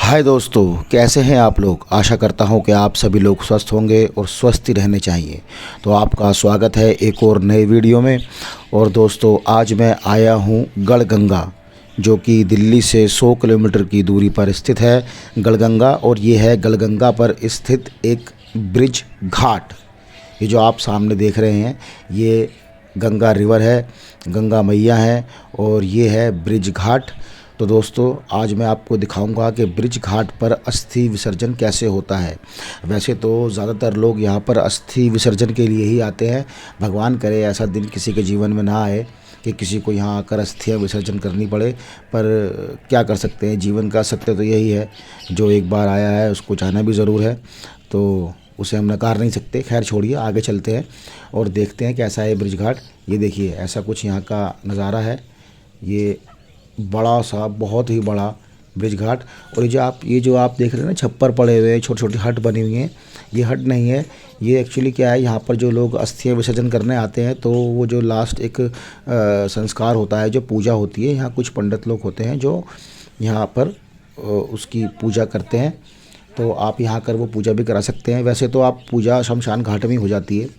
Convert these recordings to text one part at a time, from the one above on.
हाय दोस्तों, कैसे हैं आप लोग। आशा करता हूं कि आप सभी लोग स्वस्थ होंगे और स्वस्थ ही रहने चाहिए। तो आपका स्वागत है एक और नए वीडियो में। और दोस्तों, आज मैं आया हूं गढ़गंगा, जो कि दिल्ली से 100 किलोमीटर की दूरी पर स्थित है गढ़गंगा। और ये है गढ़गंगा पर स्थित एक ब्रिज घाट। ये जो आप सामने देख रहे हैं, ये गंगा रिवर है, गंगा मैया है, और ये है ब्रिज घाट। तो दोस्तों, आज मैं आपको दिखाऊंगा कि ब्रिज घाट पर अस्थि विसर्जन कैसे होता है। वैसे तो ज़्यादातर लोग यहाँ पर अस्थि विसर्जन के लिए ही आते हैं। भगवान करे ऐसा दिन किसी के जीवन में ना आए कि किसी को यहाँ आकर अस्थियाँ विसर्जन करनी पड़े। पर क्या कर सकते हैं, जीवन का सत्य तो यही है, जो एक बार आया है उसको जाना भी ज़रूर है, तो उसे हम नकार नहीं सकते। खैर छोड़िए, आगे चलते हैं और देखते हैं कैसा है ब्रिज घाट। ये देखिए, ऐसा कुछ यहाँ का नज़ारा है। ये बड़ा सा, बहुत ही बड़ा ब्रिज घाट। और ये जो आप देख रहे हैं ना, छप्पर पड़े हुए हैं, छोटी छोटी हट बनी हुई हैं, ये हट नहीं है। ये एक्चुअली क्या है, यहाँ पर जो लोग अस्थियाँ विसर्जन करने आते हैं, तो वो जो लास्ट एक संस्कार होता है, जो पूजा होती है, यहाँ कुछ पंडित लोग होते हैं जो यहाँ पर उसकी पूजा करते हैं। तो आप यहाँ कर वो पूजा भी करा सकते हैं। वैसे तो आप पूजा शमशान घाट में हो जाती है।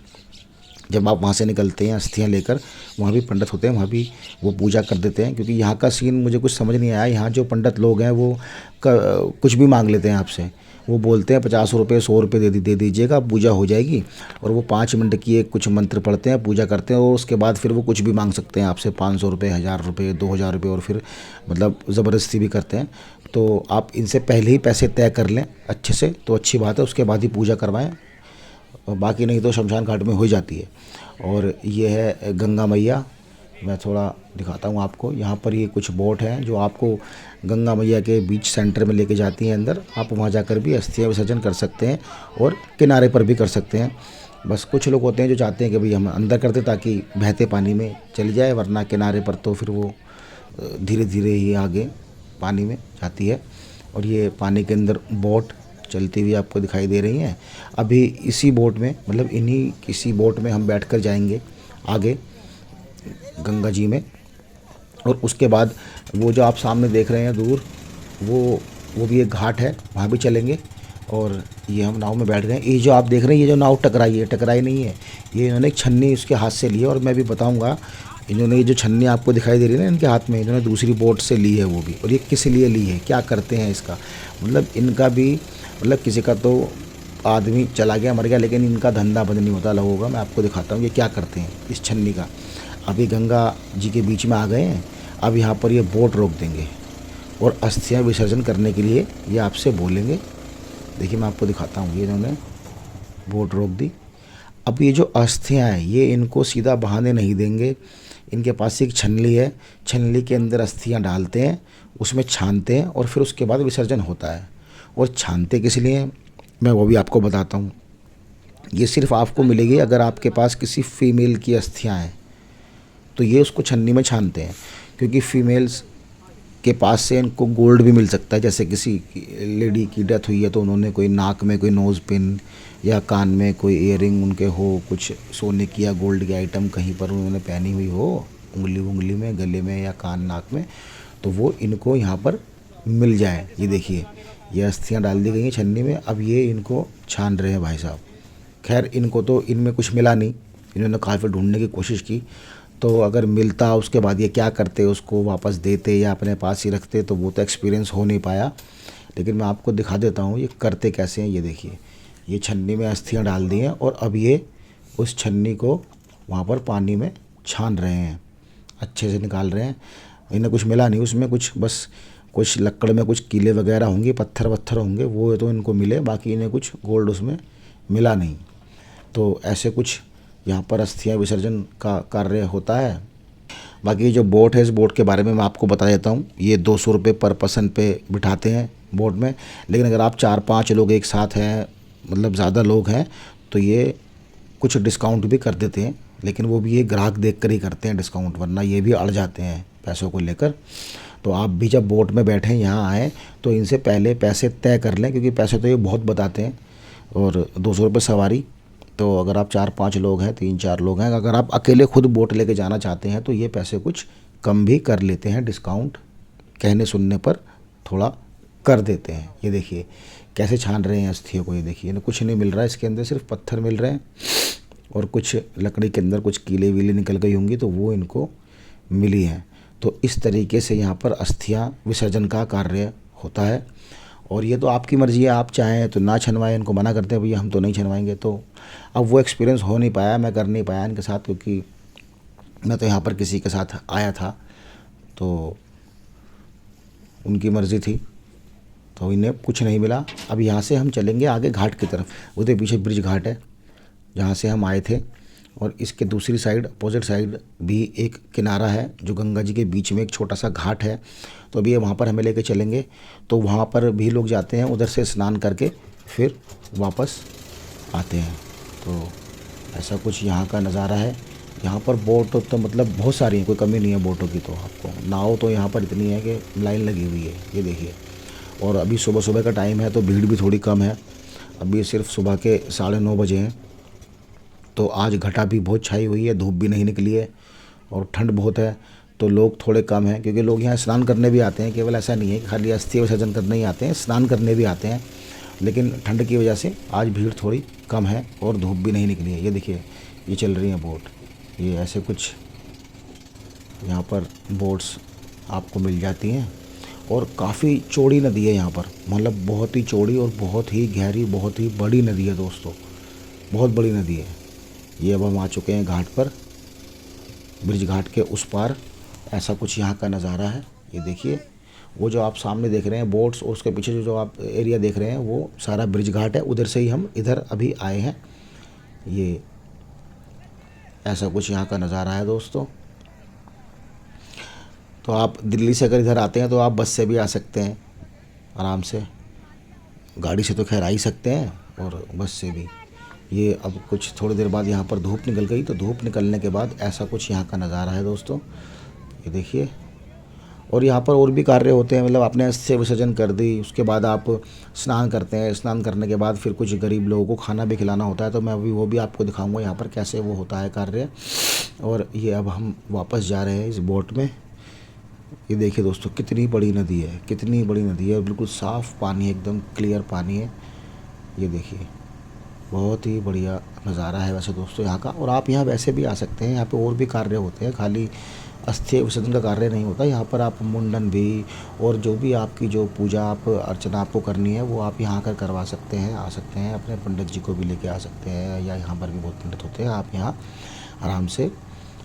जब आप वहाँ से निकलते हैं अस्थियाँ लेकर, वहाँ भी पंडित होते हैं, वहाँ भी वो पूजा कर देते हैं। क्योंकि यहाँ का सीन मुझे कुछ समझ नहीं आया। यहाँ जो पंडित लोग हैं वो कुछ भी मांग लेते हैं आपसे। वो बोलते हैं 50 रुपये 100 रुपये दे दीजिएगा, पूजा हो जाएगी। और वो 5 मिनट की एक कुछ मंत्र पढ़ते हैं, पूजा करते हैं, और उसके बाद फिर वो कुछ भी मांग सकते हैं आपसे, 500 रुपये, 1000 रुपये, 2000 रुपये, और फिर मतलब ज़बरदस्ती भी करते हैं। तो आप इनसे पहले ही पैसे तय कर लें अच्छे से, तो अच्छी बात है, उसके बाद ही पूजा करवाएं। और बाकी नहीं तो शमशान घाट में हो जाती है। और ये है गंगा मैया। मैं थोड़ा दिखाता हूँ आपको। यहाँ पर ये कुछ बोट हैं जो आपको गंगा मैया के बीच सेंटर में लेके जाती हैं अंदर। आप वहाँ जाकर भी अस्थियाँ विसर्जन कर सकते हैं और किनारे पर भी कर सकते हैं। बस कुछ लोग होते हैं जो चाहते हैं कि भाई हम अंदर कर दें ताकि बहते पानी में चली जाए, वरना किनारे पर तो फिर वो धीरे धीरे ही आगे पानी में जाती है। और ये पानी के अंदर बोट चलती हुई आपको दिखाई दे रही हैं। अभी इसी बोट में, मतलब इन्हीं किसी बोट में हम बैठकर जाएंगे आगे गंगा जी में। और उसके बाद वो जो आप सामने देख रहे हैं दूर, वो भी एक घाट है, वहाँ भी चलेंगे। और ये हम नाव में बैठ गए। ये जो आप देख रहे हैं, ये जो नाव टकराई नहीं है, ये इन्होंने एक छन्नी उसके हाथ से ली है। और मैं भी बताऊँगा, इन्होंने ये जो छन्नी आपको दिखाई दे रही है ना इनके हाथ में, इन्होंने दूसरी बोट से ली है वो भी। और ये किस लिए ली है, क्या करते हैं इसका, मतलब इनका भी, मतलब किसी का तो आदमी चला गया, मर गया, लेकिन इनका धंधा बंद नहीं होता लोगों का। मैं आपको दिखाता हूँ ये क्या करते हैं इस छन्नी का। अभी गंगा जी के बीच में आ गए हैं। अब यहाँ पर ये बोट रोक देंगे और अस्थियाँ विसर्जन करने के लिए ये आपसे बोलेंगे। देखिए मैं आपको दिखाता हूँ, ये इन्होंने बोट रोक दी। अब ये जो अस्थियाँ हैं, ये इनको सीधा बहाने नहीं देंगे। इनके पास एक छनली है, छनली के अंदर अस्थियाँ डालते हैं, उसमें छानते हैं, और फिर उसके बाद विसर्जन होता है। और छानते किस लिए, मैं वो भी आपको बताता हूँ। ये सिर्फ आपको मिलेगी अगर आपके पास किसी फीमेल की अस्थियाँ हैं, तो ये उसको छन्नी में छानते हैं। क्योंकि फीमेल्स के पास से इनको गोल्ड भी मिल सकता है। जैसे किसी लेडी की डेथ हुई है तो उन्होंने कोई नाक में कोई नोज़ पिन या कान में कोई इयररिंग उनके हो, कुछ सोने की या गोल्ड की आइटम कहीं पर उन्होंने पहनी हुई हो, उंगली में, गले में या कान नाक में, तो वो इनको यहाँ पर मिल जाए। ये देखिए, ये अस्थियाँ डाल दी गई हैं छन्नी में। अब ये इनको छान रहे हैं भाई साहब। खैर इनको तो इनमें कुछ मिला नहीं, इन्होंने काफ़ी ढूंढने की कोशिश की। तो अगर मिलता उसके बाद ये क्या करते, उसको वापस देते या अपने पास ही रखते, तो वो तो एक्सपीरियंस हो नहीं पाया। लेकिन मैं आपको दिखा देता हूँ ये करते कैसे हैं। ये देखिए, ये छन्नी में अस्थियाँ डाल दी हैं और अब ये उस छन्नी को वहाँ पर पानी में छान रहे हैं, अच्छे से निकाल रहे हैं। इन्हें कुछ मिला नहीं उसमें, कुछ लकड़ में कुछ कीले वगैरह होंगे, पत्थर वत्थर होंगे, वो तो इनको मिले, बाकी इन्हें कुछ गोल्ड उसमें मिला नहीं। तो ऐसे कुछ यहाँ पर अस्थियाँ विसर्जन का कार्य होता है। बाकी ये जो बोट है, इस बोट के बारे में मैं आपको बता देता हूँ। ये 200 रुपये पर पर्सन पे बिठाते हैं बोट में। लेकिन अगर आप 4-5 लोग एक साथ हैं, मतलब ज़्यादा लोग हैं, तो ये कुछ डिस्काउंट भी कर देते हैं। लेकिन वो भी ये ग्राहक देख कर ही करते हैं डिस्काउंट, वरना ये भी अड़ जाते हैं पैसों को लेकर। तो आप भी जब बोट में बैठें, यहाँ आएँ, तो इनसे पहले पैसे तय कर लें, क्योंकि पैसे तो ये बहुत बताते हैं। और 200 रुपये सवारी। तो अगर आप 4-5 लोग हैं, 3-4 लोग हैं, अगर आप अकेले खुद बोट लेके जाना चाहते हैं, तो ये पैसे कुछ कम भी कर लेते हैं, डिस्काउंट कहने सुनने पर थोड़ा कर देते हैं। ये देखिए कैसे छान रहे हैं अस्थियों को। ये देखिए ना, कुछ नहीं मिल रहा है इसके अंदर, सिर्फ पत्थर मिल रहे हैं और कुछ लकड़ी के अंदर कुछ कीले वीले निकल गई होंगी तो वो इनको मिली हैं। तो इस तरीके से यहाँ पर अस्थियाँ विसर्जन का कार्य होता है। और ये तो आपकी मर्ज़ी है, आप चाहें तो ना छनवाएं, इनको मना करते हैं भैया हम तो नहीं छनवाएंगे। तो अब वो एक्सपीरियंस हो नहीं पाया, मैं कर नहीं पाया इनके साथ, क्योंकि मैं तो यहाँ पर किसी के साथ आया था तो उनकी मर्ज़ी थी, तो इन्हें कुछ नहीं मिला। अब यहाँ से हम चलेंगे आगे घाट की तरफ। उधर पीछे ब्रिज घाट है जहाँ से हम आए थे, और इसके दूसरी साइड अपोजिट साइड भी एक किनारा है जो गंगा जी के बीच में एक छोटा सा घाट है। तो अभी वहाँ पर हमें लेके चलेंगे। तो वहाँ पर भी लोग जाते हैं, उधर से स्नान करके फिर वापस आते हैं। तो ऐसा कुछ यहाँ का नज़ारा है। यहाँ पर बोट तो मतलब बहुत सारी हैं, कोई कमी नहीं है बोटों की। तो आपको नाव तो यहाँ पर इतनी है कि लाइन लगी हुई है, ये देखिए। और अभी सुबह सुबह का टाइम है तो भीड़ भी थोड़ी कम है। अभी सिर्फ सुबह के 9:30 बजे हैं। तो आज घटा भी बहुत छाई हुई है, धूप भी नहीं निकली है और ठंड बहुत है, तो लोग थोड़े कम हैं। क्योंकि लोग यहाँ स्नान करने भी आते हैं, केवल ऐसा नहीं है कि खाली अस्थि विसर्जन करने ही आते हैं, स्नान करने भी आते हैं। लेकिन ठंड की वजह से आज भीड़ थोड़ी कम है और धूप भी नहीं निकली है। ये देखिए ये चल रही हैं बोट, ये ऐसे कुछ यहाँ पर बोट्स आपको मिल जाती हैं। और काफ़ी चौड़ी नदी है यहाँ पर, मतलब बहुत ही चौड़ी और बहुत ही गहरी, बहुत ही बड़ी नदी है दोस्तों, बहुत बड़ी नदी है ये। अब हम आ चुके हैं घाट पर, ब्रिज घाट के उस पार। ऐसा कुछ यहाँ का नज़ारा है। ये देखिए वो जो आप सामने देख रहे हैं बोट्स, और उसके पीछे जो आप एरिया देख रहे हैं वो सारा ब्रिज घाट है। उधर से ही हम इधर अभी आए हैं। ये ऐसा कुछ यहाँ का नज़ारा है दोस्तों। तो आप दिल्ली से अगर इधर आते हैं तो आप बस से भी आ सकते हैं आराम से, गाड़ी से तो खैर आ ही सकते हैं, और बस से भी। ये अब कुछ थोड़ी देर बाद यहाँ पर धूप निकल गई, तो धूप निकलने के बाद ऐसा कुछ यहाँ का नज़ारा है दोस्तों, ये देखिए। और यहाँ पर और भी कार्य होते हैं, मतलब आपने अस्थि विसर्जन कर दी, उसके बाद आप स्नान करते हैं, स्नान करने के बाद फिर कुछ गरीब लोगों को खाना भी खिलाना होता है। तो मैं अभी वो भी आपको दिखाऊंगा यहाँ पर कैसे वो होता है कार्य। और ये अब हम वापस जा रहे हैं इस बोट में। ये देखिए दोस्तों कितनी बड़ी नदी है, कितनी बड़ी नदी है, बिल्कुल साफ़ पानी है, एकदम क्लियर पानी है। ये देखिए बहुत ही बढ़िया नज़ारा है वैसे दोस्तों यहाँ का। और आप यहाँ वैसे भी आ सकते हैं, यहाँ पे और भी कार्य होते हैं, खाली अस्थि विसर्जन का कार्य नहीं होता। यहाँ पर आप मुंडन भी और जो भी आपकी जो पूजा आप अर्चना आपको करनी है वो आप यहाँ आकर करवा सकते हैं, आ सकते हैं। अपने पंडित जी को भी लेके आ सकते हैं, या यहाँ पर भी बहुत पंडित होते हैं। आप यहाँ आराम से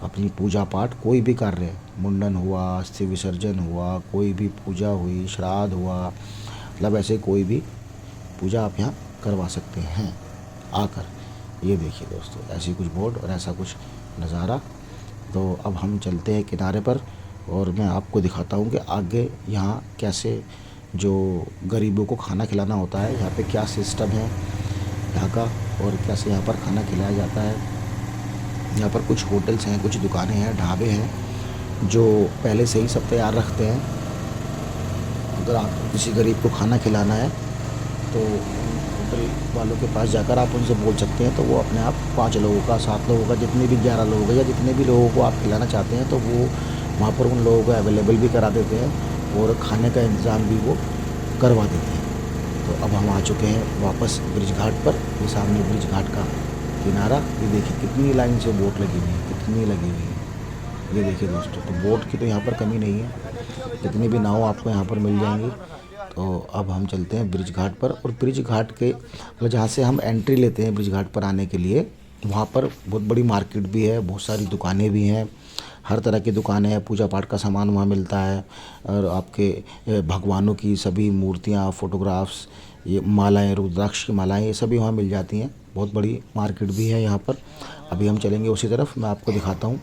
अपनी पूजा पाठ कोई भी कार्य, मुंडन हुआ, अस्थि विसर्जन हुआ, कोई भी पूजा हुई, श्राद्ध हुआ, मतलब ऐसे कोई भी पूजा आप यहाँ करवा सकते हैं आकर। ये देखिए दोस्तों ऐसी कुछ बोर्ड और ऐसा कुछ नज़ारा। तो अब हम चलते हैं किनारे पर और मैं आपको दिखाता हूँ कि आगे यहाँ कैसे जो गरीबों को खाना खिलाना होता है, यहाँ पे क्या सिस्टम है यहाँ का, और कैसे यहाँ पर खाना खिलाया जाता है। यहाँ पर कुछ होटल्स हैं, कुछ दुकानें हैं, ढाबे हैं जो पहले से ही सब तैयार रखते हैं। अगर आपको किसी गरीब को खाना खिलाना है तो होटल वालों के पास जाकर आप उनसे बोल सकते हैं, तो वो अपने आप 5 लोगों का, 7 लोगों का, जितने भी 11 लोगों का या जितने भी लोगों को आप खिलाना चाहते हैं तो वो वहाँ पर उन लोगों को अवेलेबल भी करा देते हैं और खाने का इंतज़ाम भी वो करवा देते हैं। तो अब हम आ चुके हैं वापस ब्रिज घाट पर। ये सामने ब्रिज घाट का किनारा, ये देखिए कितनी लाइन से बोट लगी हुई है, कितनी लगी हुई है। ये देखिए दोस्तों, तो बोट की तो यहाँ पर कमी नहीं है, जितनी भी नाव आपको यहाँ पर मिल जाएंगी। तो अब हम चलते हैं ब्रिज घाट पर, और ब्रिज घाट के मतलब जहाँ से हम एंट्री लेते हैं ब्रिज घाट पर आने के लिए, वहाँ पर बहुत बड़ी मार्केट भी है, बहुत सारी दुकानें भी हैं, हर तरह की दुकानें हैं, पूजा पाठ का सामान वहाँ मिलता है। और आपके भगवानों की सभी मूर्तियाँ, फ़ोटोग्राफ्स, ये मालाएँ, रुद्राक्ष की मालाएँ, ये सभी वहाँ मिल जाती हैं। बहुत बड़ी मार्केट भी है यहाँ पर। अभी हम चलेंगे उसी तरफ, मैं आपको दिखाता हूँ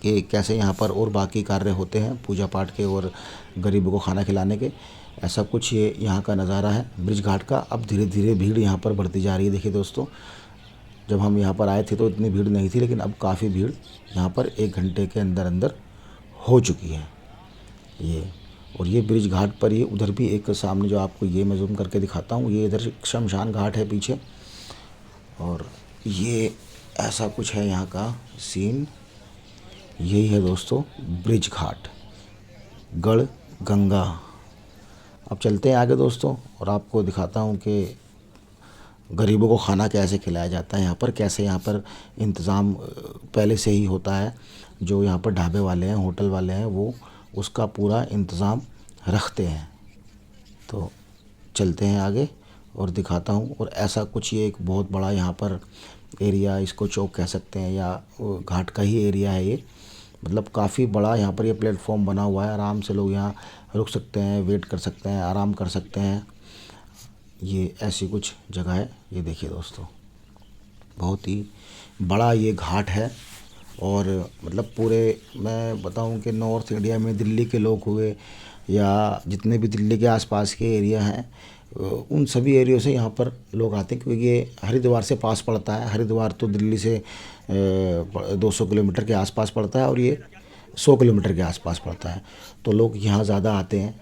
कि कैसे यहाँ पर और बाकी कार्य होते हैं पूजा पाठ के और गरीबों को खाना खिलाने के। ऐसा कुछ ये यहाँ का नज़ारा है ब्रिज घाट का। अब धीरे धीरे भीड़ यहाँ पर बढ़ती जा रही है। देखिए दोस्तों, जब हम यहाँ पर आए थे तो इतनी भीड़ नहीं थी, लेकिन अब काफ़ी भीड़ यहाँ पर 1 घंटे के अंदर अंदर हो चुकी है ये। और ये ब्रिज घाट पर, ये उधर भी एक सामने जो आपको ये मैं ज़ूम करके दिखाता हूँ, ये इधर शमशान घाट है पीछे। और ये ऐसा कुछ है यहाँ का सीन। यही है दोस्तों ब्रिज घाट, गढ़ गंगा। अब चलते हैं आगे दोस्तों और आपको दिखाता हूँ कि गरीबों को खाना कैसे खिलाया जाता है यहाँ पर, कैसे यहाँ पर इंतज़ाम पहले से ही होता है। जो यहाँ पर ढाबे वाले हैं, होटल वाले हैं, वो उसका पूरा इंतज़ाम रखते हैं। तो चलते हैं आगे और दिखाता हूँ। और ऐसा कुछ ये एक बहुत बड़ा यहाँ पर एरिया, इसको चौक कह सकते हैं या घाट का ही एरिया है ये। मतलब काफ़ी बड़ा यहाँ पर ये प्लेटफॉर्म बना हुआ है। आराम से लोग यहाँ रुक सकते हैं, वेट कर सकते हैं, आराम कर सकते हैं। ये ऐसी कुछ जगह है। ये देखिए दोस्तों, बहुत ही बड़ा ये घाट है। और मतलब पूरे मैं बताऊं कि नॉर्थ इंडिया में दिल्ली के लोग हुए या जितने भी दिल्ली के आसपास के एरिया हैं, उन सभी एरियो से यहाँ पर लोग आते हैं, क्योंकि ये हरिद्वार से पास पड़ता है। हरिद्वार तो दिल्ली से 200 किलोमीटर के आसपास पड़ता है और ये 100 किलोमीटर के आसपास पड़ता है। तो लोग यहाँ ज़्यादा आते हैं,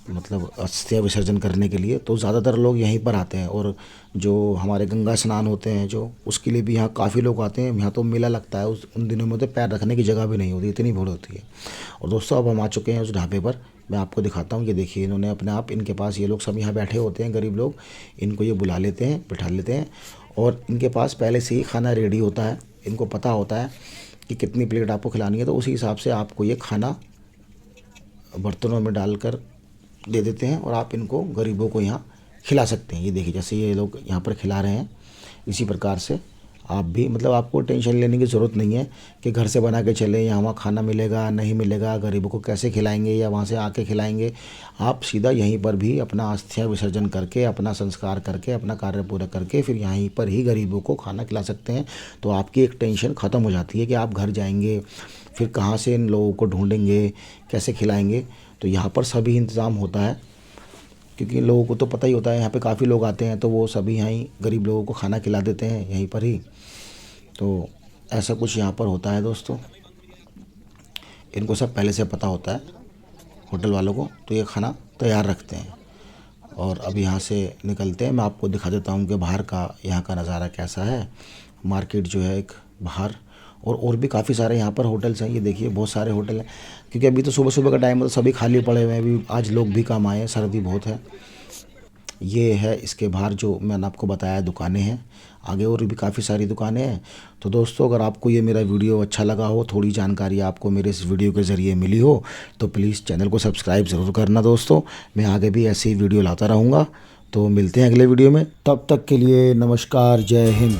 मतलब अस्थियाँ विसर्जन करने के लिए। तो ज़्यादातर लोग यहीं पर आते हैं। और जो हमारे गंगा स्नान होते हैं जो, उसके लिए भी यहाँ काफ़ी लोग आते हैं। यहाँ तो मेला लगता है, उन दिनों में तो पैर रखने की जगह भी नहीं होती, इतनी भीड़ होती है। और दोस्तों अब हम आ चुके हैं उस ढाबे पर। मैं आपको दिखाता हूँ। ये देखिए, इन्होंने अपने आप, इनके पास ये लोग सब यहाँ बैठे होते हैं, गरीब लोग। इनको ये बुला लेते हैं, बिठा लेते हैं और इनके पास पहले से ही खाना रेडी होता है। इनको पता होता है कि कितनी प्लेट आपको खिलानी है, तो उसी हिसाब से आपको ये खाना बर्तनों में डालकर दे देते हैं और आप इनको गरीबों को यहाँ खिला सकते हैं। ये देखिए, जैसे ये लोग यहाँ पर खिला रहे हैं, इसी प्रकार से आप भी, मतलब आपको टेंशन लेने की ज़रूरत नहीं है कि घर से बना के चलें या वहाँ खाना मिलेगा नहीं मिलेगा, गरीबों को कैसे खिलाएंगे या वहाँ से आके खिलाएंगे। आप सीधा यहीं पर भी अपना अस्थियाँ विसर्जन करके, अपना संस्कार करके, अपना कार्य पूरा करके फिर यहीं पर ही गरीबों को खाना खिला सकते हैं। तो आपकी एक टेंशन ख़त्म हो जाती है कि आप घर जाएंगे, फिर कहाँ से इन लोगों को ढूंढेंगे, कैसे खिलाएंगे। तो यहाँ पर सभी इंतज़ाम होता है, क्योंकि लोगों को तो पता ही होता है यहाँ पे काफ़ी लोग आते हैं, तो वो सभी यहाँ ही गरीब लोगों को खाना खिला देते हैं यहीं पर ही। तो ऐसा कुछ यहाँ पर होता है दोस्तों। इनको सब पहले से पता होता है होटल वालों को, तो ये खाना तैयार रखते हैं। और अब यहाँ से निकलते हैं। मैं आपको दिखा देता हूँ कि बाहर का यहाँ का नज़ारा कैसा है। मार्केट जो है एक बाहर, और भी काफ़ी सारे यहाँ पर होटल्स हैं। ये देखिए, बहुत सारे होटल हैं, क्योंकि अभी तो सुबह सुबह का टाइम है तो सभी खाली पड़े हुए हैं। अभी आज लोग भी कम आए हैं, सर्दी बहुत है। ये है इसके बाहर जो मैंने आपको बताया दुकानें हैं। आगे और भी काफ़ी सारी दुकानें हैं। तो दोस्तों, अगर आपको ये मेरा वीडियो अच्छा लगा हो, थोड़ी जानकारी आपको मेरे इस वीडियो के ज़रिए मिली हो, तो प्लीज़ चैनल को सब्सक्राइब ज़रूर करना दोस्तों। मैं आगे भी ऐसे ही वीडियो लाता रहूँगा। तो मिलते हैं अगले वीडियो में, तब तक के लिए नमस्कार, जय हिंद।